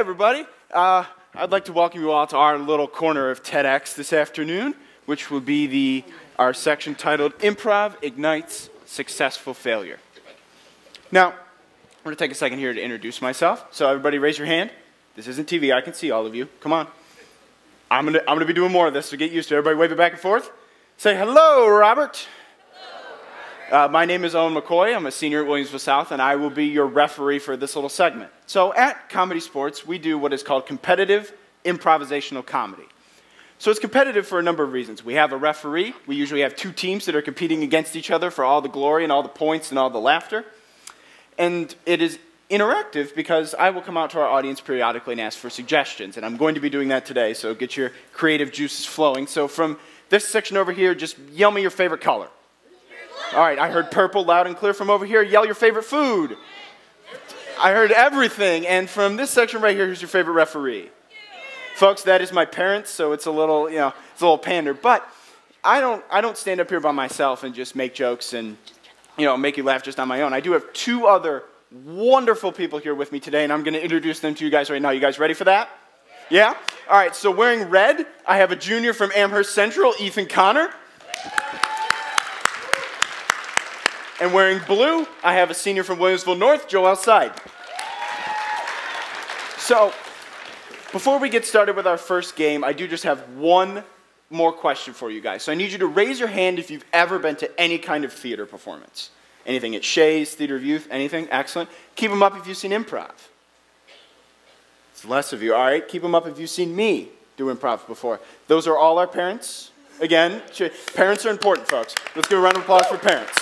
everybody. I'd like to welcome you all to our little corner of TEDx this afternoon, which will be our section titled Improv Ignites Successful Failure. Now, I'm going to take a second here to introduce myself. So everybody raise your hand. This isn't TV. I can see all of you. Come on. I'm gonna be doing more of this, so get used to it. Everybody wave it back and forth. Say hello, Robert. My name is McCOY. I'm a senior at Williamsville South, and I will be your referee for this little segment. So at COMEDYSPORTZ, we do what is called competitive improvisational comedy. So it's competitive for a number of reasons. We have a referee. We usually have two teams that are competing against each other for all the glory and all the points and all the laughter. And it is interactive because I will come out to our audience periodically and ask for suggestions. And I'm going to be doing that today, so get your creative juices flowing. So from this section over here, just yell me your favorite color. All right, I heard purple loud and clear from over here. Yell your favorite food. I heard everything. And from this section right here, who's your favorite referee? Folks, that is my parents, so it's a little, it's a little pander. But I don't stand up here by myself and just make jokes and, make you laugh just on my own. I do have two other wonderful people here with me today, and I'm going to introduce them to you guys right now. You guys ready for that? Yeah? All right, so wearing red, I have a junior from Amherst Central, Ethan Connor. And wearing blue, I have a senior from Williamsville North, Joel Seid. So, before we get started with our first game, I do just have one more question for you guys. So I need you to raise your hand if you've ever been to any kind of theater performance. Anything at Shays, Theater of Youth, anything? Excellent. Keep them up if you've seen improv. It's less of you. All right, keep them up if you've seen me do improv before. Those are all our parents. Again, parents are important, folks. Let's give a round of applause for parents.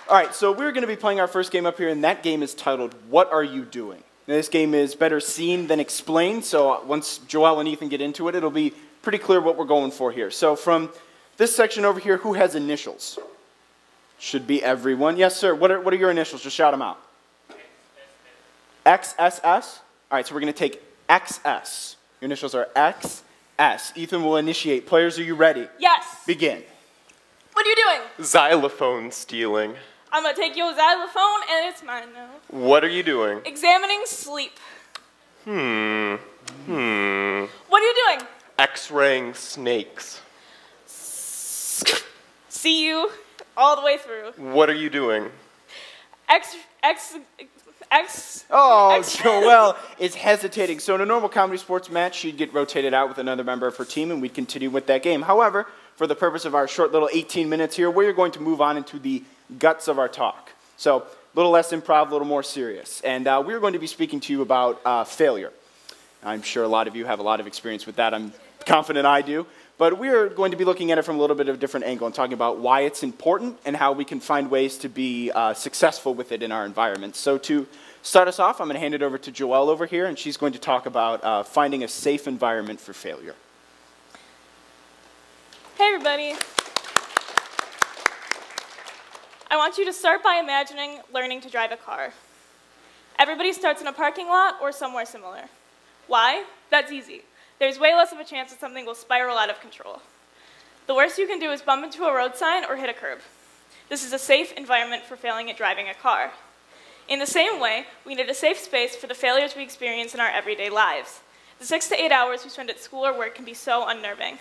All right, so we're going to be playing our first game up here, and that game is titled, What Are You Doing? Now, this game is better seen than explained, so once Joel and Ethan get into it, it'll be pretty clear what we're going for here. So from this section over here, who has initials? Should be everyone. Yes, sir. What are your initials? Just shout them out. XSS? All right, so we're going to take XS. Your initials are XS. Ethan will initiate. Players, are you ready? Yes. Begin. What are you doing? Xylophone stealing. I'm going to take your xylophone, and it's mine now. What are you doing? Examining sleep. What are you doing? X-raying snakes. See you all the way through. What are you doing? Joelle is hesitating. So in a normal comedy sports match, she'd get rotated out with another member of her team, and we'd continue with that game. However, for the purpose of our short little 18 minutes here, we're going to move on into the guts of our talk. So a little less improv, a little more serious. And we're going to be speaking to you about failure. I'm sure a lot of you have a lot of experience with that. I'm confident I do. But we're going to be looking at it from a little bit of a different angle and talking about why it's important and how we can find ways to be successful with it in our environment. So to start us off, I'm going to hand it over to Joelle over here, and she's going to talk about finding a safe environment for failure. Hey, everybody. I want you to start by imagining learning to drive a car. Everybody starts in a parking lot or somewhere similar. Why? That's easy. There's way less of a chance that something will spiral out of control. The worst you can do is bump into a road sign or hit a curb. This is a safe environment for failing at driving a car. In the same way, we need a safe space for the failures we experience in our everyday lives. The 6 to 8 hours we spend at school or work can be so unnerving.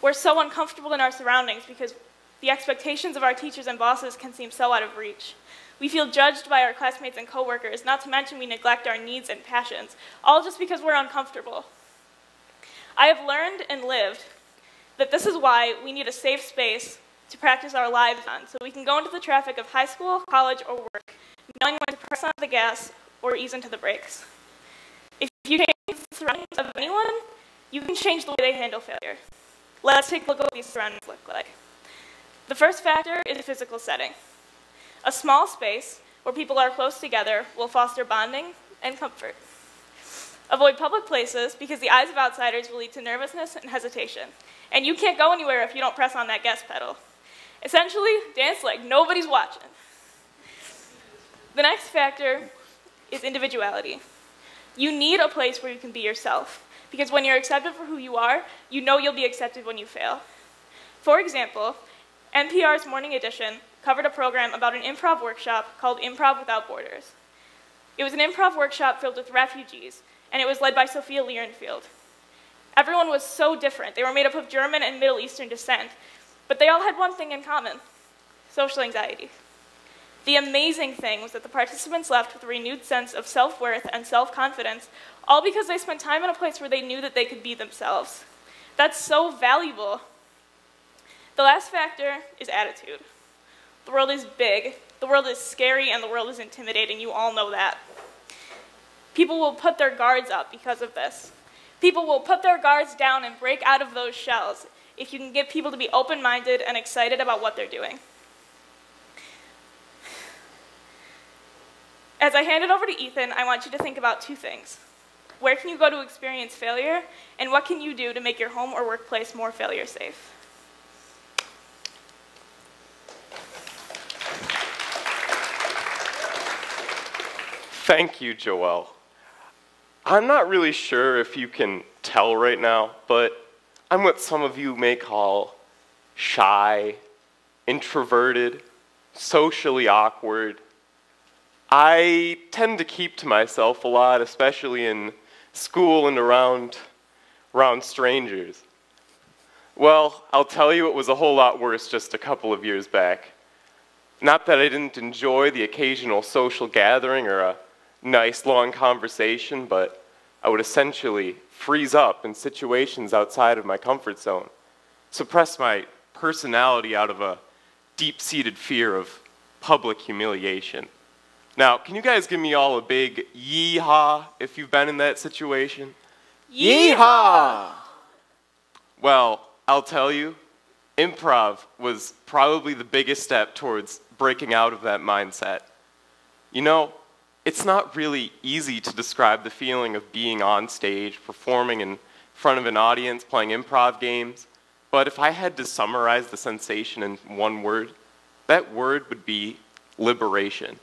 We're so uncomfortable in our surroundings because the expectations of our teachers and bosses can seem so out of reach. We feel judged by our classmates and coworkers, not to mention we neglect our needs and passions, all just because we're uncomfortable. I have learned and lived that this is why we need a safe space to practice our lives on, so we can go into the traffic of high school, college, or work, knowing when to press on the gas or ease into the brakes. If you change the surroundings of anyone, you can change the way they handle failure. Let's take a look at what these surroundings look like. The first factor is a physical setting. A small space where people are close together will foster bonding and comfort. Avoid public places because the eyes of outsiders will lead to nervousness and hesitation. And you can't go anywhere if you don't press on that gas pedal. Essentially, dance like nobody's watching. The next factor is individuality. You need a place where you can be yourself, because when you're accepted for who you are, you know you'll be accepted when you fail. For example, NPR's Morning Edition covered a program about an improv workshop called Improv Without Borders. It was an improv workshop filled with refugees, and it was led by Sophia Lierenfield. Everyone was so different. They were made up of German and Middle Eastern descent, but they all had one thing in common: social anxiety. The amazing thing was that the participants left with a renewed sense of self-worth and self-confidence, all because they spent time in a place where they knew that they could be themselves. That's so valuable. The last factor is attitude. The world is big, the world is scary, and the world is intimidating. You all know that. People will put their guards up because of this. People will put their guards down and break out of those shells if you can get people to be open-minded and excited about what they're doing. As I hand it over to Ethan, I want you to think about two things. Where can you go to experience failure, and what can you do to make your home or workplace more failure-safe? Thank you, Joelle. I'm not really sure if you can tell right now, but I'm what some of you may call shy, introverted, socially awkward. I tend to keep to myself a lot, especially in school and around strangers. Well, I'll tell you, it was a whole lot worse just a couple of years back. Not that I didn't enjoy the occasional social gathering or a nice long conversation, but I would essentially freeze up in situations outside of my comfort zone, suppress my personality out of a deep-seated fear of public humiliation. Now, can you guys give me all a big yee-haw if you've been in that situation? Yeehaw! Well, I'll tell you, improv was probably the biggest step towards breaking out of that mindset. You know, it's not really easy to describe the feeling of being on stage, performing in front of an audience, playing improv games, but if I had to summarize the sensation in one word, that word would be liberation.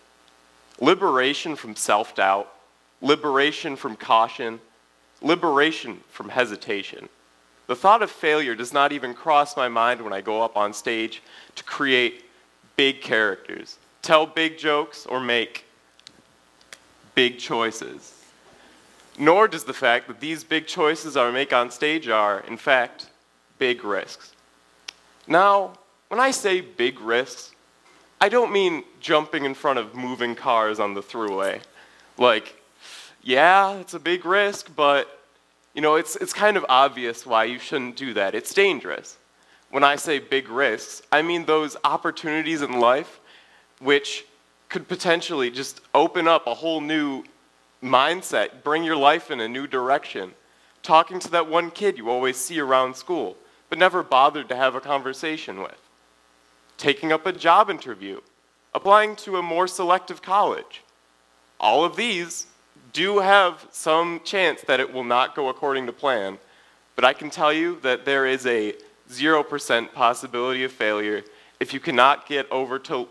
Liberation from self-doubt, liberation from caution, liberation from hesitation. The thought of failure does not even cross my mind when I go up on stage to create big characters, tell big jokes, or make big choices. Nor does the fact that these big choices I make on stage are, in fact, big risks. Now, when I say big risks, I don't mean jumping in front of moving cars on the thruway. Like, yeah, it's a big risk, but you know, it's kind of obvious why you shouldn't do that. It's dangerous. When I say big risks, I mean those opportunities in life which could potentially just open up a whole new mindset, bring your life in a new direction. Talking to that one kid you always see around school, but never bothered to have a conversation with. Taking up a job interview, applying to a more selective college. All of these do have some chance that it will not go according to plan, but I can tell you that there is a 0% possibility of failure if you cannot get over to,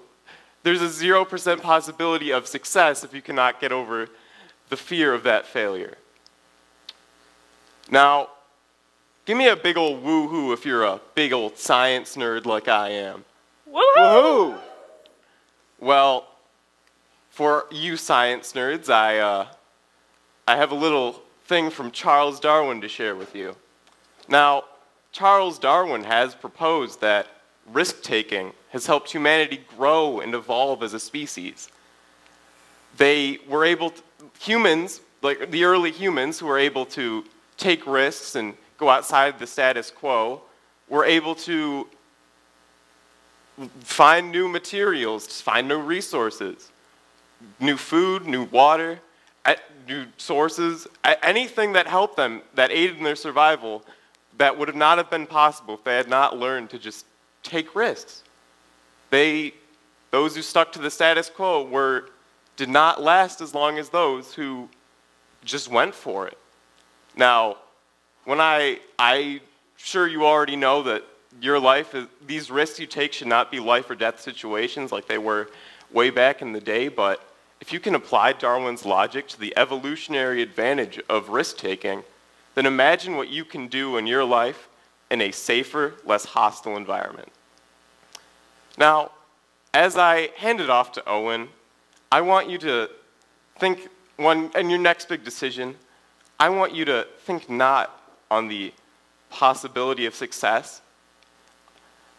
there's a 0% possibility of success if you cannot get over the fear of that failure. Now, give me a big old woo-hoo if you're a big old science nerd like I am. Woohoo! Well, for you science nerds, I have a little thing from Charles Darwin to share with you. Now, Charles Darwin has proposed that risk-taking has helped humanity grow and evolve as a species. They were able to, humans, like the early humans who were able to take risks and go outside the status quo, were able to find new materials, find new resources, new food, new water, new sources, anything that helped them, that aided in their survival, that would not have been possible if they had not learned to just take risks. Those who stuck to the status quo did not last as long as those who just went for it. Now, when I'm sure you already know that your life, these risks you take should not be life or death situations like they were way back in the day, but if you can apply Darwin's logic to the evolutionary advantage of risk-taking, then imagine what you can do in your life in a safer, less hostile environment. Now, as I hand it off to Owen, I want you to in your next big decision, I want you to think not on the possibility of success,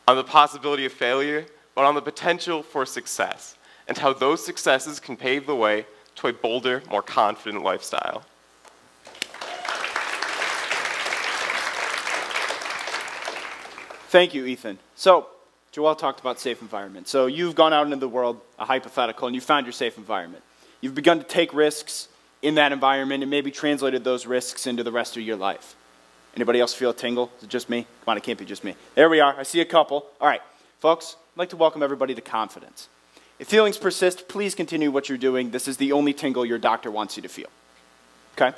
on the possibility of failure, but on the potential for success, and how those successes can pave the way to a bolder, more confident lifestyle. Thank you, Ethan. So, Joel talked about safe environment. So you've gone out into the world, a hypothetical, and you found your safe environment. You've begun to take risks in that environment and maybe translated those risks into the rest of your life. Anybody else feel a tingle? Is it just me? Come on, it can't be just me. There we are. I see a couple. All right, folks, I'd like to welcome everybody to confidence. If feelings persist, please continue what you're doing. This is the only tingle your doctor wants you to feel. Okay?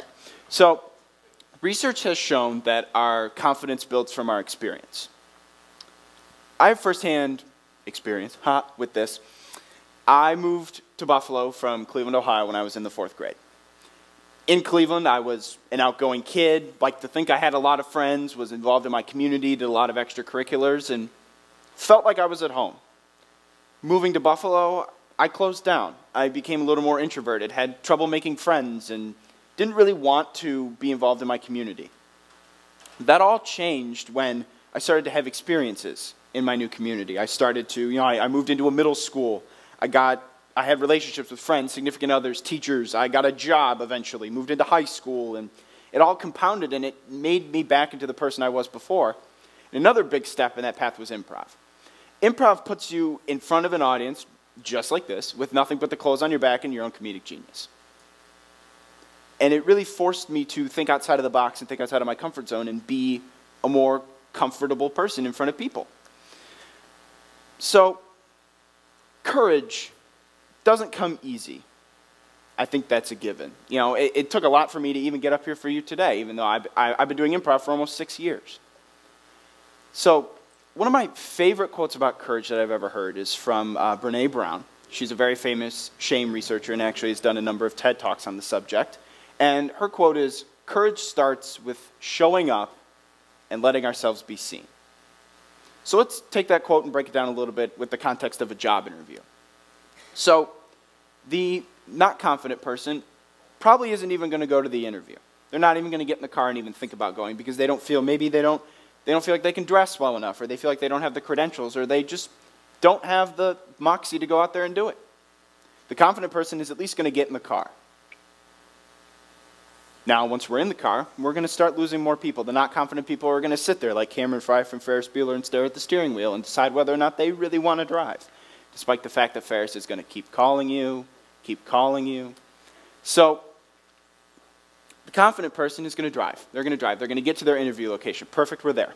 So, research has shown that our confidence builds from our experience. I have firsthand experience with this. I moved to Buffalo from Cleveland, Ohio when I was in the 4th grade. In Cleveland, I was an outgoing kid, liked to think I had a lot of friends, was involved in my community, did a lot of extracurriculars, and felt like I was at home. Moving to Buffalo, I closed down. I became a little more introverted, had trouble making friends, and didn't really want to be involved in my community. That all changed when I started to have experiences in my new community. I started to, I moved into a middle school. I had relationships with friends, significant others, teachers. I got a job eventually, moved into high school, and it all compounded, and it made me back into the person I was before. And another big step in that path was improv. Improv puts you in front of an audience, just like this, with nothing but the clothes on your back and your own comedic genius. And it really forced me to think outside of the box and think outside of my comfort zone and be a more comfortable person in front of people. So, courage doesn't come easy. I think that's a given. It took a lot for me to even get up here for you today, even though I've been doing improv for almost 6 years. So, one of my favorite quotes about courage that I've ever heard is from Brené Brown. She's a very famous shame researcher and actually has done a number of TED Talks on the subject. And her quote is, "Courage starts with showing up and letting ourselves be seen." So let's take that quote and break it down a little bit with the context of a job interview. So the not confident person probably isn't even going to go to the interview. They're not even going to get in the car and even think about going because they don't feel, maybe they don't feel like they can dress well enough, or they feel like they don't have the credentials, or they just don't have the moxie to go out there and do it. The confident person is at least going to get in the car. Now, once we're in the car, we're going to start losing more people. The not confident people are going to sit there like Cameron Fry from Ferris Bueller and stare at the steering wheel and decide whether or not they really want to drive, despite the fact that Ferris is going to keep calling you. So, the confident person is going to drive. They're going to drive. They're going to get to their interview location. Perfect, we're there.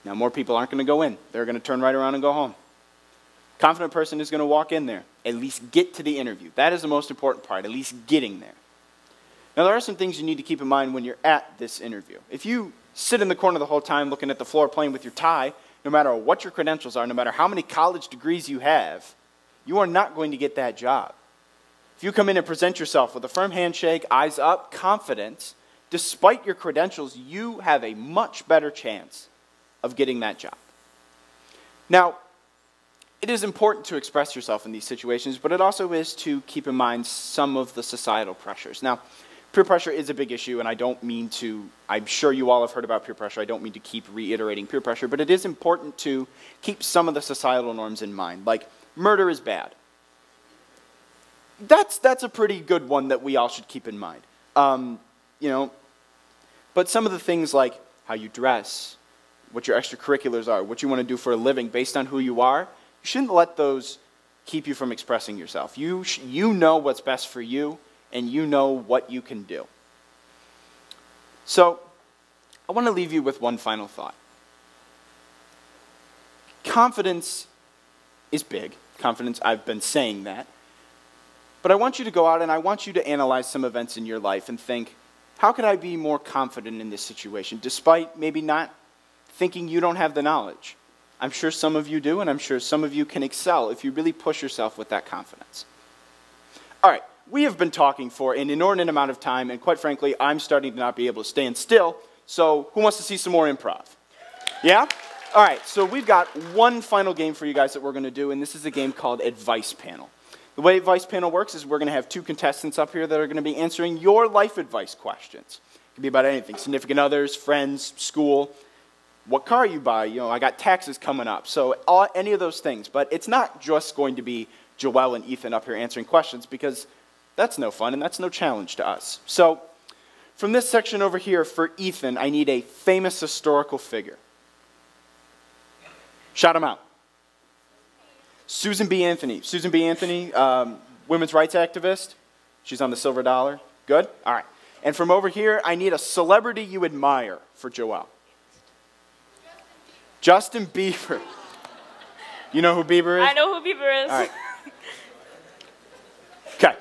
Now, more people aren't going to go in. They're going to turn right around and go home. Confident person is going to walk in there, at least get to the interview. That is the most important part, at least getting there. Now, there are some things you need to keep in mind when you're at this interview. If you sit in the corner the whole time looking at the floor playing with your tie, no matter what your credentials are, no matter how many college degrees you have, you are not going to get that job. If you come in and present yourself with a firm handshake, eyes up, confidence, despite your credentials, you have a much better chance of getting that job. Now, it is important to express yourself in these situations, but it also is to keep in mind some of the societal pressures. Now, peer pressure is a big issue, and I don't mean to, I'm sure you all have heard about peer pressure, I don't mean to keep reiterating peer pressure, but it is important to keep some of the societal norms in mind, like murder is bad. That's a pretty good one that we all should keep in mind. But some of the things like how you dress, what your extracurriculars are, what you want to do for a living based on who you are, you shouldn't let those keep you from expressing yourself. You know what's best for you, and you know what you can do. So, I want to leave you with one final thought. Confidence is big. Confidence, I've been saying that. But I want you to go out and I want you to analyze some events in your life and think, how could I be more confident in this situation, despite maybe not thinking you don't have the knowledge? I'm sure some of you do, and I'm sure some of you can excel if you really push yourself with that confidence. All right. We have been talking for an inordinate amount of time, and quite frankly, I'm starting to not be able to stand still, so who wants to see some more improv? Yeah? All right, so we've got one final game for you guys that we're going to do, and this is a game called Advice Panel. The way Advice Panel works is we're going to have 2 contestants up here that are going to be answering your life advice questions. It can be about anything, significant others, friends, school, what car you buy, you know, I got taxes coming up, so any of those things. But it's not just going to be Joelle and Ethan up here answering questions, because that's no fun and that's no challenge to us. So from this section over here, for Ethan, I need a famous historical figure. Shout him out. Susan B. Anthony. Susan B. Anthony, women's rights activist. She's on the silver dollar. Good? All right. And from over here, I need a celebrity you admire for Joelle. Justin Bieber. You know who Bieber is? I know who Bieber is. All right. Okay.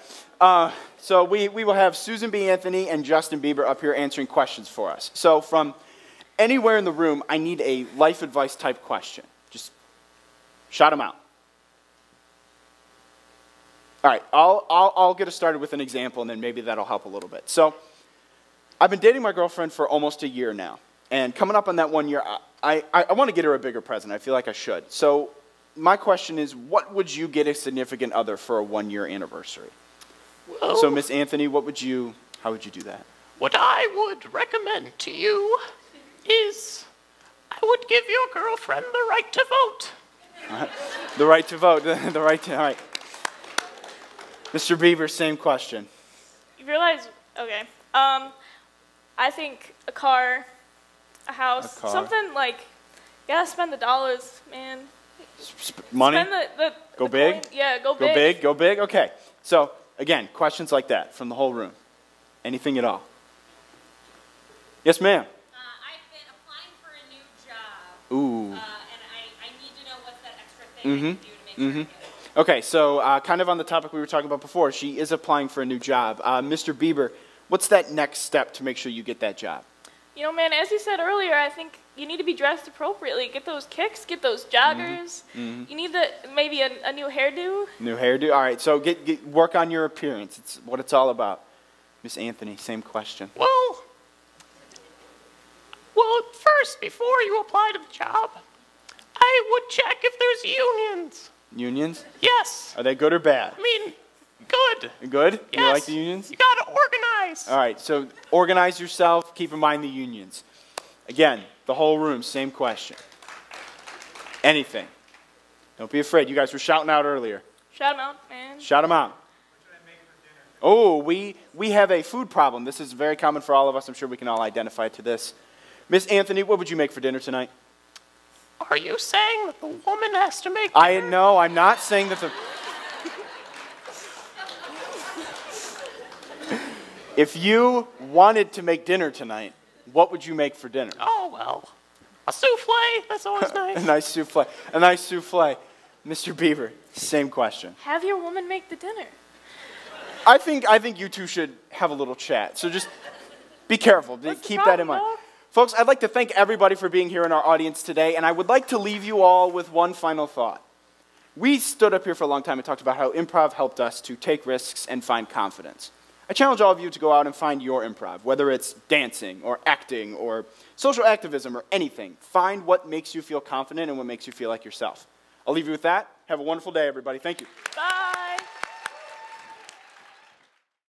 So we will have Susan B. Anthony and Justin Bieber up here answering questions for us. So from anywhere in the room, I need a life advice type question. Just shout them out. All right, I'll get us started with an example, and then maybe that'll help a little bit. So I've been dating my girlfriend for almost a year now. And coming up on that 1 year, I want to get her a bigger present. I feel like I should. So my question is, what would you get a significant other for a 1-year anniversary? Well, So Miss Anthony, how would you do that? what I would recommend to you is I would give your girlfriend the right to vote. The right to vote. The right to, all right. Mr. Bieber, same question. You realize, okay. I think a car, a house, A car. something like, you gotta spend the dollars, man. Money? Spend Go the big? coin. Yeah, go Go big. big, go big? Okay. So, again, questions like that from the whole room. Anything at all? Yes, ma'am. I've been applying for a new job, Ooh. and I need to know what's that extra thing I can do to make sure I get it. Okay, so kind of on the topic we were talking about before, she is applying for a new job. Mr. Bieber, what's that next step to make sure you get that job? You know, man, as you said earlier, I think you need to be dressed appropriately. Get those kicks, get those joggers. You need maybe a new hairdo. New hairdo? All right, so work on your appearance. It's what it's all about. Miss Anthony, same question. Well, first, before you apply to the job, I would check if there's unions. Unions? Yes. Are they good or bad? I mean, good. Good? Yes. You like the unions? You gotta organize. All right, so organize yourself, keep in mind the unions. Again, the whole room, same question. Anything. Don't be afraid. You guys were shouting out earlier. Shout 'em out, man. Shout them out. Oh, we have a food problem. This is very common for all of us. I'm sure we can all identify to this. Miss Anthony, what would you make for dinner tonight? Are you saying that the woman has to make dinner? No, I'm not saying that the... If you wanted to make dinner tonight, what would you make for dinner? Oh, well, a souffle, that's always A nice. nice souffle. A nice souffle. Mr. Bieber, same question. Have your woman make the dinner. I think you two should have a little chat. So just be careful. What's the Keep that in problem, mind. dog? Folks, I'd like to thank everybody for being here in our audience today, and I would like to leave you all with one final thought. We stood up here for a long time and talked about how improv helped us to take risks and find confidence. I challenge all of you to go out and find your improv, whether it's dancing or acting or social activism or anything. Find what makes you feel confident and what makes you feel like yourself. I'll leave you with that. Have a wonderful day, everybody. Thank you. Bye.